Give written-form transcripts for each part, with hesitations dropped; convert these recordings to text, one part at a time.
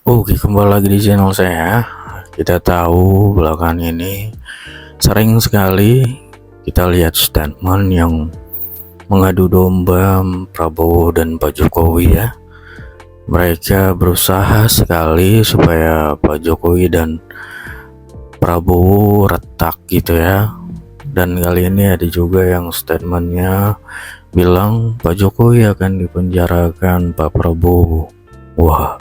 Oke, kembali lagi di channel saya. Kita tahu belakangan ini sering sekali kita lihat statement yang mengadu domba Prabowo dan Pak Jokowi ya. Mereka berusaha sekali supaya Pak Jokowi dan Prabowo retak gitu ya. Dan kali ini ada juga yang statementnya bilang Pak Jokowi akan dipenjarakan Pak Prabowo. Wah,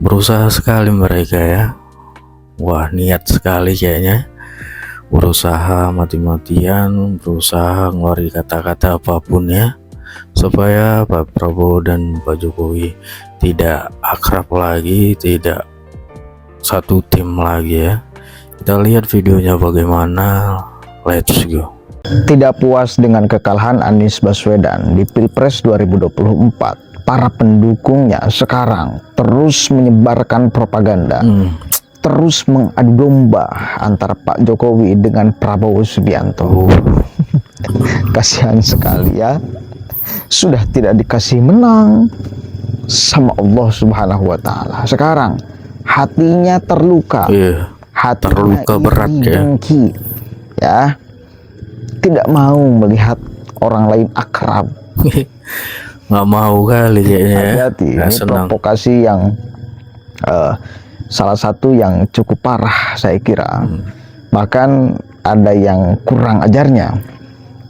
berusaha sekali mereka ya. Wah, niat sekali kayaknya, berusaha mati-matian, berusaha ngeluarin kata-kata apapun ya, supaya Pak Prabowo dan Pak Jokowi tidak akrab lagi, tidak satu tim lagi ya. Kita lihat videonya bagaimana. Let's go. Tidak puas dengan kekalahan Anies Baswedan di Pilpres 2024, para pendukungnya sekarang terus menyebarkan propaganda, terus mengadu domba antara Pak Jokowi dengan Prabowo Subianto. Kasihan sekali ya, sudah tidak dikasih menang sama Allah Subhanahu wa Ta'ala. Sekarang hatinya terluka, hatinya terluka berat ya. Dengki, ya, tidak mau melihat orang lain akrab. Nggak mau kali kayaknya. Hati-hati, ini provokasi yang salah satu yang cukup parah saya kira. Bahkan ada yang kurang ajarnya,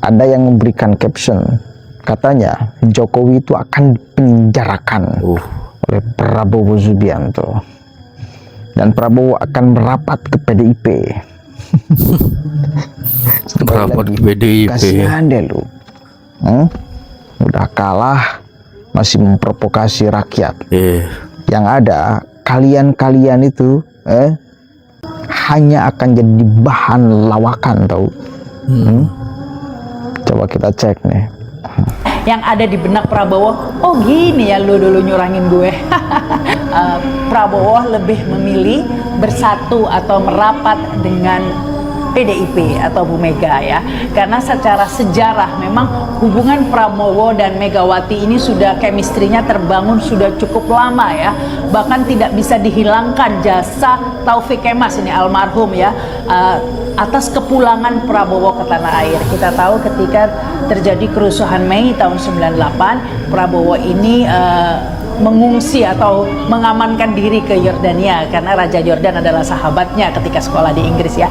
ada yang memberikan caption, katanya Jokowi itu akan dipenjarakan oleh Prabowo Subianto dan Prabowo akan merapat ke PDIP. Merapat ke PDIP. Kasihan deh lu, udah kalah masih memprovokasi rakyat. Yang ada kalian itu hanya akan jadi bahan lawakan tau. Coba kita cek nih. Yang ada di benak Prabowo, oh gini ya lu dulu nyurangin gue. Prabowo lebih memilih bersatu atau merapat dengan PDIP atau Bu Mega ya, karena secara sejarah memang hubungan Prabowo dan Megawati ini sudah chemistry-nya terbangun sudah cukup lama ya, bahkan tidak bisa dihilangkan jasa Taufik Kemas ini almarhum ya, atas kepulangan Prabowo ke tanah air. Kita tahu ketika terjadi kerusuhan Mei tahun 98, Prabowo ini mengungsi atau mengamankan diri ke Yordania karena Raja Yordan adalah sahabatnya ketika sekolah di Inggris ya,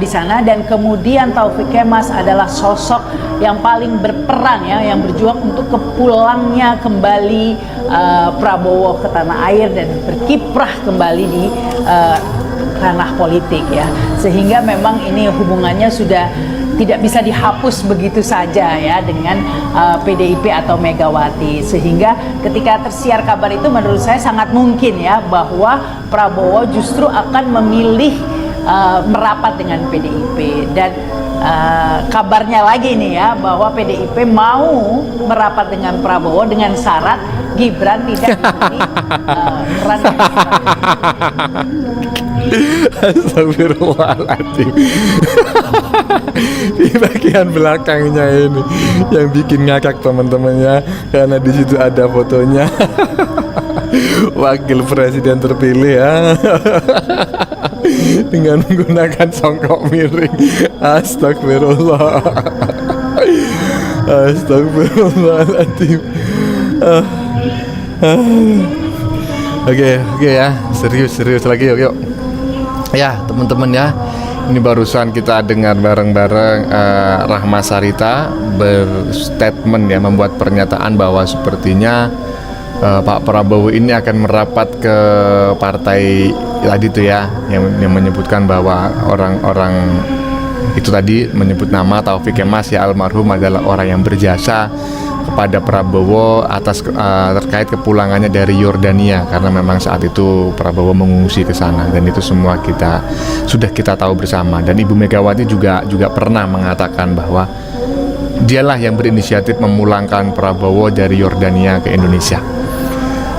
di sana. Dan kemudian Taufik Kemas adalah sosok yang paling berperan ya, yang berjuang untuk kepulangnya kembali Prabowo ke tanah air dan berkiprah kembali di ranah politik ya, sehingga memang ini hubungannya sudah tidak bisa dihapus begitu saja ya dengan PDIP atau Megawati, sehingga ketika tersiar kabar itu menurut saya sangat mungkin ya bahwa Prabowo justru akan memilih merapat dengan PDIP. Dan kabarnya lagi nih ya bahwa PDIP mau merapat dengan Prabowo dengan syarat Gibran tidak memilih peran. Astagfirullahaladzim. Di bagian belakangnya ini yang bikin ngakak teman-temannya, karena di situ ada fotonya wakil presiden terpilih ya, dengan menggunakan songkok miring. Astagfirullah. Astagfirullahaladzim. Oke ya, serius lagi yuk. Ya teman-teman ya, ini barusan kita dengar bareng-bareng Rahma Sarita berstatement ya, membuat pernyataan bahwa sepertinya Pak Prabowo ini akan merapat ke partai tadi itu ya, yang menyebutkan bahwa orang-orang itu tadi menyebut nama Taufik Kemas ya, almarhum adalah orang yang berjasa kepada Prabowo atas terkait kepulangannya dari Yordania, karena memang saat itu Prabowo mengungsi ke sana, dan itu semua sudah kita tahu bersama. Dan Ibu Megawati juga pernah mengatakan bahwa dialah yang berinisiatif memulangkan Prabowo dari Yordania ke Indonesia.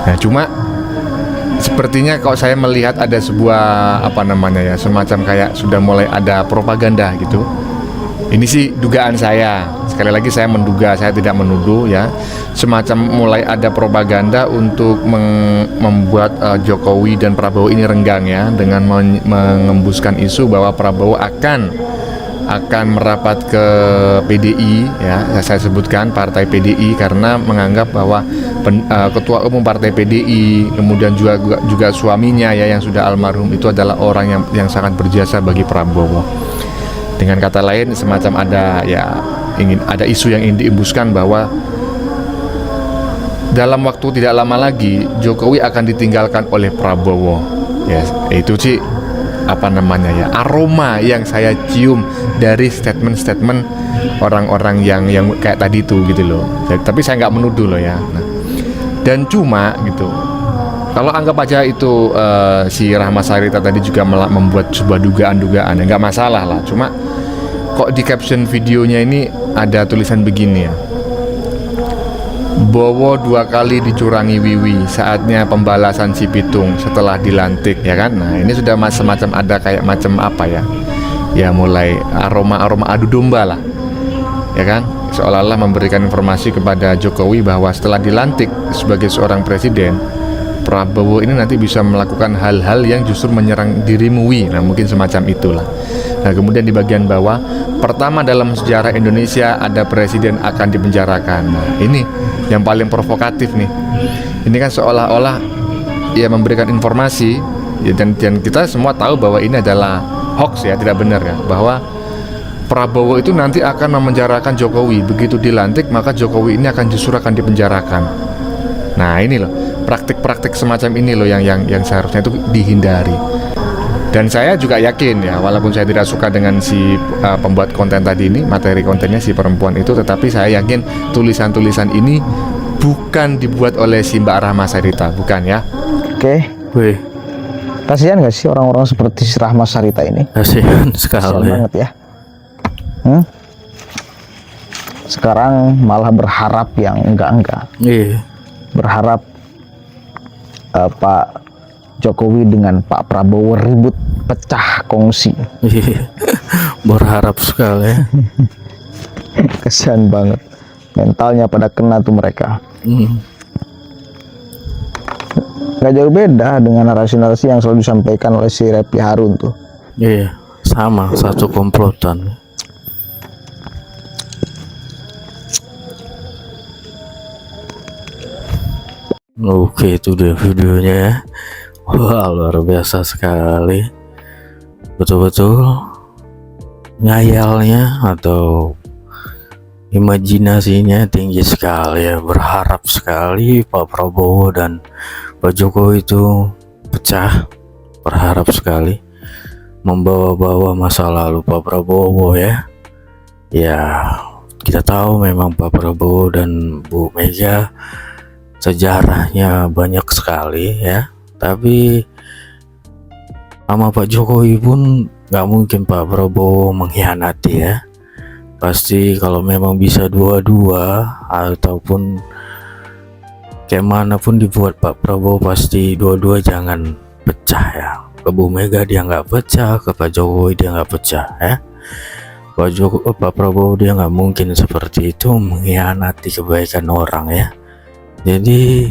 Nah, cuma sepertinya kalau saya melihat ada sebuah semacam kayak sudah mulai ada propaganda gitu Ini sih dugaan saya. Sekali lagi saya menduga, saya tidak menuduh ya. Semacam mulai ada propaganda untuk membuat Jokowi dan Prabowo ini renggang ya, dengan mengembuskan isu bahwa Prabowo akan merapat ke PDI ya. Saya sebutkan partai PDI karena menganggap bahwa ketua umum partai PDI, kemudian juga suaminya ya yang sudah almarhum itu adalah orang yang sangat berjasa bagi Prabowo. Dengan kata lain, semacam ada isu yang ingin diembuskan bahwa dalam waktu tidak lama lagi Jokowi akan ditinggalkan oleh Prabowo. Ya, itu sih aroma yang saya cium dari statement-statement orang-orang yang kayak tadi itu gitu loh. Tapi saya nggak menuduh loh ya. Nah, dan cuma gitu. Kalau anggap aja itu si Rahma Sarita tadi juga membuat sebuah dugaan-dugaan, ya nggak masalah lah. Cuma kok di caption videonya ini ada tulisan begini ya: Bowo 2 kali dicurangi Wiwi, saatnya pembalasan si Pitung setelah dilantik, ya kan? Nah ini sudah semacam ada kayak macam apa ya? Ya mulai aroma adu domba lah, ya kan? Seolah-olah memberikan informasi kepada Jokowi bahwa setelah dilantik sebagai seorang presiden, Prabowo ini nanti bisa melakukan hal-hal yang justru menyerang dirimu Wi. Nah mungkin semacam itulah. Nah kemudian di bagian bawah, pertama dalam sejarah Indonesia ada presiden akan dipenjarakan. Nah ini yang paling provokatif nih. Ini kan seolah-olah ya memberikan informasi ya, dan kita semua tahu bahwa ini adalah hoax ya, tidak benar ya, bahwa Prabowo itu nanti akan memenjarakan Jokowi. Begitu dilantik maka Jokowi ini justru akan dipenjarakan. Nah ini loh, praktik-praktik semacam ini loh yang seharusnya itu dihindari. Dan saya juga yakin ya, walaupun saya tidak suka dengan si pembuat konten tadi ini, materi kontennya si perempuan itu, tetapi saya yakin tulisan-tulisan ini bukan dibuat oleh si Mbak Rahma Sarita, bukan ya. Oke. Wih, Kasihan gak sih orang-orang seperti si Rahma Sarita ini? kasihan Kasihan sekali. banget ya. Sekarang malah berharap yang enggak-enggak. Iya, Berharap Pak Jokowi dengan Pak Prabowo ribut pecah kongsi. iya. Berharap sekali ya. Kasihan banget, mentalnya pada kena tuh mereka. Gak jauh beda dengan narasi-narasi yang selalu disampaikan oleh si Repi Harun tuh. Iya, sama, satu komplotan. Oke, itu dia videonya ya. Wah, luar biasa sekali. Betul-betul ngayalnya atau imajinasinya tinggi sekali ya. Berharap sekali Pak Prabowo dan Pak Jokowi itu pecah. Berharap sekali membawa-bawa masa lalu Pak Prabowo ya. Ya, kita tahu memang Pak Prabowo dan Bu Mega sejarahnya banyak sekali ya, tapi sama Pak Jokowi pun nggak mungkin Pak Prabowo mengkhianati ya. Pasti kalau memang bisa dua-dua ataupun kayak mana pun dibuat Pak Prabowo, pasti dua-dua jangan pecah ya. Ke Bu Mega dia nggak pecah, ke Pak Jokowi dia nggak pecah ya. Pak Prabowo dia nggak mungkin seperti itu mengkhianati kebaikan orang ya. Jadi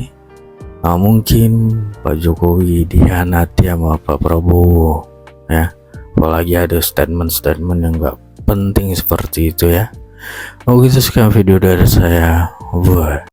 nggak mungkin Pak Jokowi dikhianati sama Pak Prabowo ya, apalagi ada statement-statement yang nggak penting seperti itu ya. Oh gitu, sekian video dari saya. Bye.